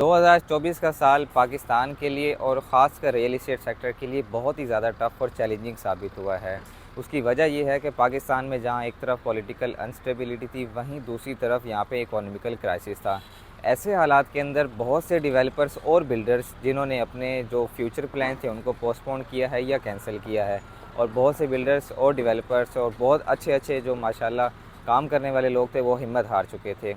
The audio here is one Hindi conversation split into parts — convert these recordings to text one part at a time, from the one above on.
2024 का साल पाकिस्तान के लिए और ख़ासकर रियल इस्टेट सेक्टर के लिए बहुत ही ज़्यादा टफ़ और चैलेंजिंग साबित हुआ है। उसकी वजह ये है कि पाकिस्तान में जहाँ एक तरफ पॉलिटिकल अनस्टेबिलिटी थी, वहीं दूसरी तरफ यहाँ पे इकोनॉमिकल क्राइसिस था। ऐसे हालात के अंदर बहुत से डेवलपर्स और बिल्डर्स जिन्होंने अपने जो फ्यूचर प्लान थे उनको पोस्टपोन किया है या कैंसिल किया है, और बहुत से बिल्डर्स और डेवलपर्स और बहुत अच्छे अच्छे जो माशाल्लाह काम करने वाले लोग थे वो हिम्मत हार चुके थे।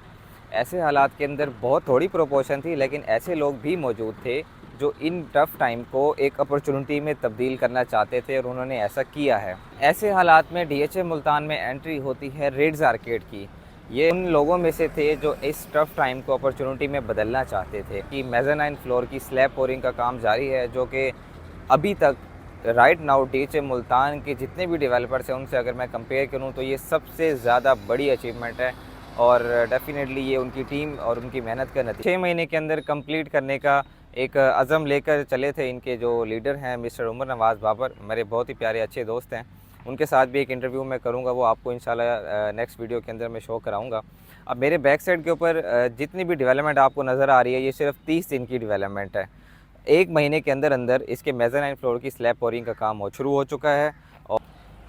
ऐसे हालात के अंदर बहुत थोड़ी प्रोपोर्शन थी, लेकिन ऐसे लोग भी मौजूद थे जो इन टफ़ टाइम को एक अपॉर्चुनिटी में तब्दील करना चाहते थे, और उन्होंने ऐसा किया है। ऐसे हालात में डीएचए मुल्तान में एंट्री होती है रिड्स आर्केड की। ये उन लोगों में से थे जो इस टफ़ टाइम को अपॉर्चुनिटी में बदलना चाहते थे कि मेज़ानाइन फ्लोर की स्लैब पोरिंग का काम जारी है, जो कि अभी तक राइट नाउ डीएचए मुल्तान के जितने भी डेवलपर्स हैं उनसे अगर मैं कंपेयर करूं तो ये सबसे ज़्यादा बड़ी अचीवमेंट है, और डेफ़िनेटली ये उनकी टीम और उनकी मेहनत का नतीजा। 6 महीने के अंदर कंप्लीट करने का एक अज़म लेकर चले थे इनके जो लीडर हैं मिस्टर उमर नवाज़ बाबर, मेरे बहुत ही प्यारे अच्छे दोस्त हैं। उनके साथ भी एक इंटरव्यू मैं करूँगा, वो आपको इंशाल्लाह नेक्स्ट वीडियो के अंदर मैं शो कराऊँगा। अब मेरे बैक साइड के ऊपर जितनी भी डेवलपमेंट आपको नज़र आ रही है, ये सिर्फ 30 दिन की डेवलपमेंट है। 1 महीने के अंदर अंदर इसके मेज़ानाइन फ्लोर की स्लैब पोरिंग का काम शुरू हो चुका है, और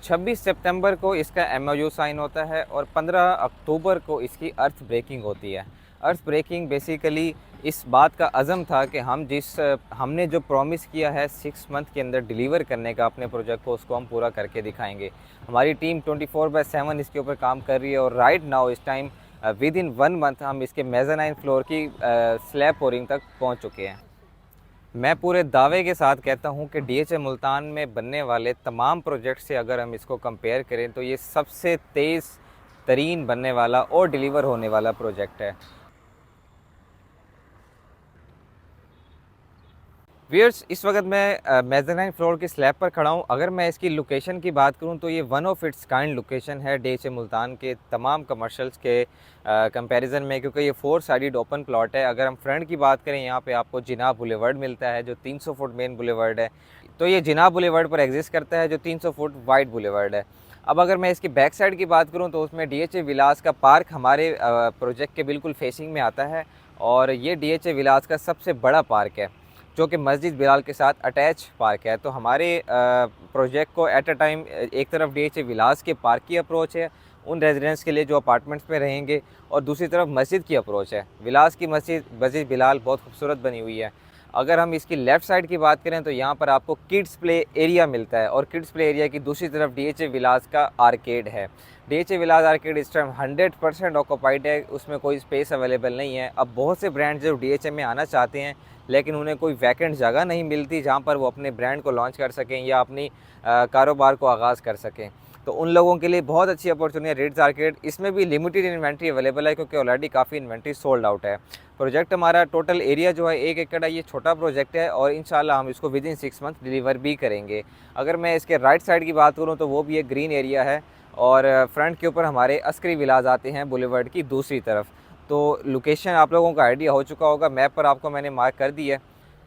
26 सितंबर को इसका एमओयू साइन होता है, और 15 अक्टूबर को इसकी अर्थ ब्रेकिंग होती है। अर्थ ब्रेकिंग बेसिकली इस बात का अज़म था कि हमने जो प्रॉमिस किया है 6 मंथ के अंदर डिलीवर करने का अपने प्रोजेक्ट को, उसको हम पूरा करके दिखाएंगे। हमारी टीम 24/7 इसके ऊपर काम कर रही है, और राइट नाउ इस टाइम विद इन 1 मंथ हम इसके मेज़ानाइन फ्लोर की स्लैब पोरिंग तक पहुँच चुके हैं। मैं पूरे दावे के साथ कहता हूं कि डीएचए मुल्तान में बनने वाले तमाम प्रोजेक्ट से अगर हम इसको कंपेयर करें तो ये सबसे तेज़ तरीन बनने वाला और डिलीवर होने वाला प्रोजेक्ट है। व्यूअर्स, इस वक्त मैं मेज़ानाइन फ्लोर की स्लैब पर खड़ा हूँ। अगर मैं इसकी लोकेशन की बात करूँ तो ये one of its kind location है डीएचए मुल्तान के तमाम कमर्शियल्स के कंपैरिजन में, क्योंकि ये 4 साइडेड ओपन प्लॉट है। अगर हम फ्रंट की बात करें, यहाँ पे आपको जिनाह बुलेवर्ड मिलता है जो 300 फुट मेन बुलेवर्ड है। तो ये जिनाह बुलेवर्ड पर एग्जिस्ट करता है जो 300 फुट वाइड बुलेवर्ड है। अब अगर मैं इसकी बैक साइड की बात करूँ तो उसमें डीएचए विलास का पार्क हमारे प्रोजेक्ट के बिल्कुल फेसिंग में आता है, और ये डीएचए विलास का सबसे बड़ा पार्क है जो कि मस्जिद बिलाल के साथ अटैच पार्क है। तो हमारे प्रोजेक्ट को एट अ टाइम एक तरफ डीएचए विलास के पार्क की अप्रोच है उन रेजिडेंट्स के लिए जो अपार्टमेंट्स में रहेंगे, और दूसरी तरफ मस्जिद की अप्रोच है। विलास की मस्जिद बिलाल बहुत खूबसूरत बनी हुई है। अगर हम इसकी लेफ़्ट साइड की बात करें तो यहाँ पर आपको किड्स प्ले एरिया मिलता है, और किड्स प्ले एरिया की दूसरी तरफ डीएचए विलास का आर्केड है। डीएचए विलास आर्केड इस टाइम 100% ऑक्यूपाइड है, उसमें कोई स्पेस अवेलेबल नहीं है। अब बहुत से ब्रांड्स जो डीएचए में आना चाहते हैं, लेकिन उन्हें कोई वैकेंट जगह नहीं मिलती जहाँ पर वो अपने ब्रांड को लॉन्च कर सकें या अपनी कारोबार को आगाज़ कर सकें। तो उन लोगों के लिए बहुत अच्छी अपॉर्चुनिटी है रिड्स आर्केड। इसमें भी लिमिटेड इन्वेंट्री अवेलेबल है, क्योंकि ऑलरेडी काफ़ी इन्वेंट्री सोल्ड आउट है। प्रोजेक्ट हमारा टोटल एरिया जो है 1 एकड़ है, ये छोटा प्रोजेक्ट है, और इंशाल्लाह हम इसको विद इन 6 मंथ डिलीवर भी करेंगे। अगर मैं इसके राइट साइड की बात करूँ तो वो भी एक ग्रीन एरिया है, और फ्रंट के ऊपर हमारे अस्करी विलाज आते हैं बुलेवर्ड की दूसरी तरफ। तो लोकेशन आप लोगों का आइडिया हो चुका होगा, मैप पर आपको मैंने मार्क कर दी है।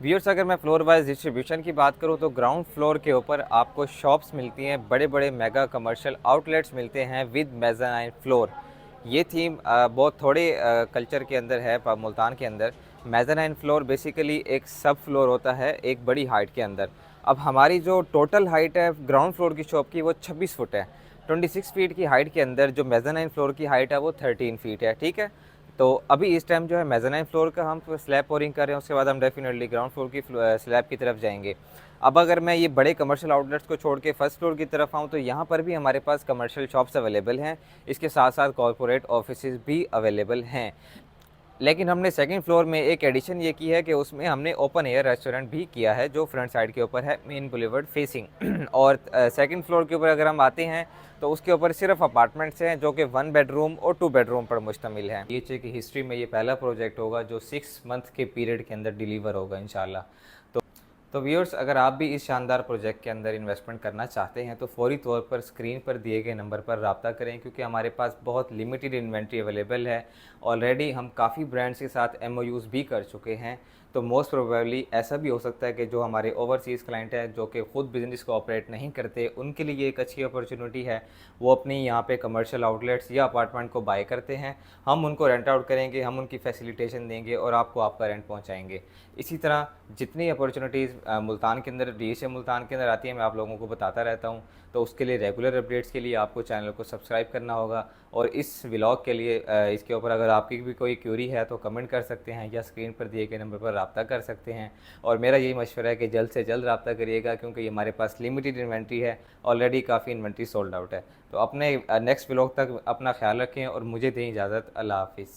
व्यूअर्स, अगर मैं फ्लोर वाइज डिस्ट्रीब्यूशन की बात करूं तो ग्राउंड फ्लोर के ऊपर आपको शॉप्स मिलती हैं, बड़े बड़े मेगा कमर्शियल आउटलेट्स मिलते हैं विद मेज़ानाइन फ्लोर। ये थीम बहुत थोड़े कल्चर के अंदर है मुल्तान के अंदर। मेज़ानाइन फ्लोर बेसिकली एक सब फ्लोर होता है एक बड़ी हाइट के अंदर। अब हमारी जो टोटल हाइट है ग्राउंड फ्लोर की शॉप की वो 26 फुट है। 26 फीट की हाइट के अंदर जो मेज़ानाइन फ्लोर की हाइट है वो 13 फीट है, ठीक है। तो अभी इस टाइम जो है मेज़ानाइन फ्लोर का हम स्लैब पोरिंग कर रहे हैं, उसके बाद हम डेफिनेटली ग्राउंड फ्लोर की स्लैब की तरफ जाएंगे। अब अगर मैं ये बड़े कमर्शियल आउटलेट्स को छोड़ के फर्स्ट फ्लोर की तरफ आऊँ तो यहाँ पर भी हमारे पास कमर्शियल शॉप्स अवेलेबल हैं, इसके साथ साथ कॉर्पोरेट ऑफिसेज़ भी अवेलेबल हैं। लेकिन हमने सेकंड फ्लोर में एक एडिशन ये की है कि उसमें हमने ओपन एयर रेस्टोरेंट भी किया है जो फ्रंट साइड के ऊपर है मेन बुलेवर्ड फेसिंग। और सेकंड फ्लोर के ऊपर अगर हम आते हैं तो उसके ऊपर सिर्फ अपार्टमेंट्स हैं जो कि 1 बेडरूम और 2 बेडरूम पर मुश्तमिल हैं। डीएचए की हिस्ट्री में ये पहला प्रोजेक्ट होगा जो 6 मंथ के पीरियड के अंदर डिलीवर होगा इंशाल्लाह। तो तो व्यूअर्स, अगर आप भी इस शानदार प्रोजेक्ट के अंदर इन्वेस्टमेंट करना चाहते हैं तो फ़ौरी तौर पर स्क्रीन पर दिए गए नंबर पर रब्ता करें, क्योंकि हमारे पास बहुत लिमिटेड इन्वेंट्री अवेलेबल है। ऑलरेडी हम काफ़ी ब्रांड्स के साथ एमओयूज़ भी कर चुके हैं। तो मोस्ट प्रोबेबली ऐसा भी हो सकता है कि जो हमारे ओवरसीज़ क्लाइंट हैं जो कि ख़ुद बिज़नेस को ऑपरेट नहीं करते, उनके लिए ये एक अच्छी अपॉर्चुनिटी है। वो अपनी यहाँ पे कमर्शियल आउटलेट्स या अपार्टमेंट को बाय करते हैं, हम उनको रेंट आउट करेंगे, हम उनकी फैसिलिटेशन देंगे और आपको आपका रेंट पहुँचाएँगे। इसी तरह जितनी अपॉर्चुनिटीज़ मुल्तान के अंदर, डीएचए मुल्तान के अंदर आती है, मैं आप लोगों को बताता रहता हूँ। तो उसके लिए रेगुलर अपडेट्स के लिए आपको चैनल को सब्सक्राइब करना होगा। और इस व्लॉग के लिए इसके ऊपर अगर आपकी भी कोई क्यूरी है तो कमेंट कर सकते हैं या स्क्रीन पर दिए गए नंबर पर रब्ता कर सकते हैं। और मेरा यही मशवरा है कि जल्द से जल्द रब्ता करिएगा, क्योंकि ये हमारे पास लिमिटेड इन्वेंट्री है, ऑलरेडी काफ़ी इन्वेंट्री सोल्ड आउट है। तो अपने नेक्स्ट व्लॉग तक अपना ख्याल रखें और मुझे दें इजाज़त। अल्लाह हाफ़िज़।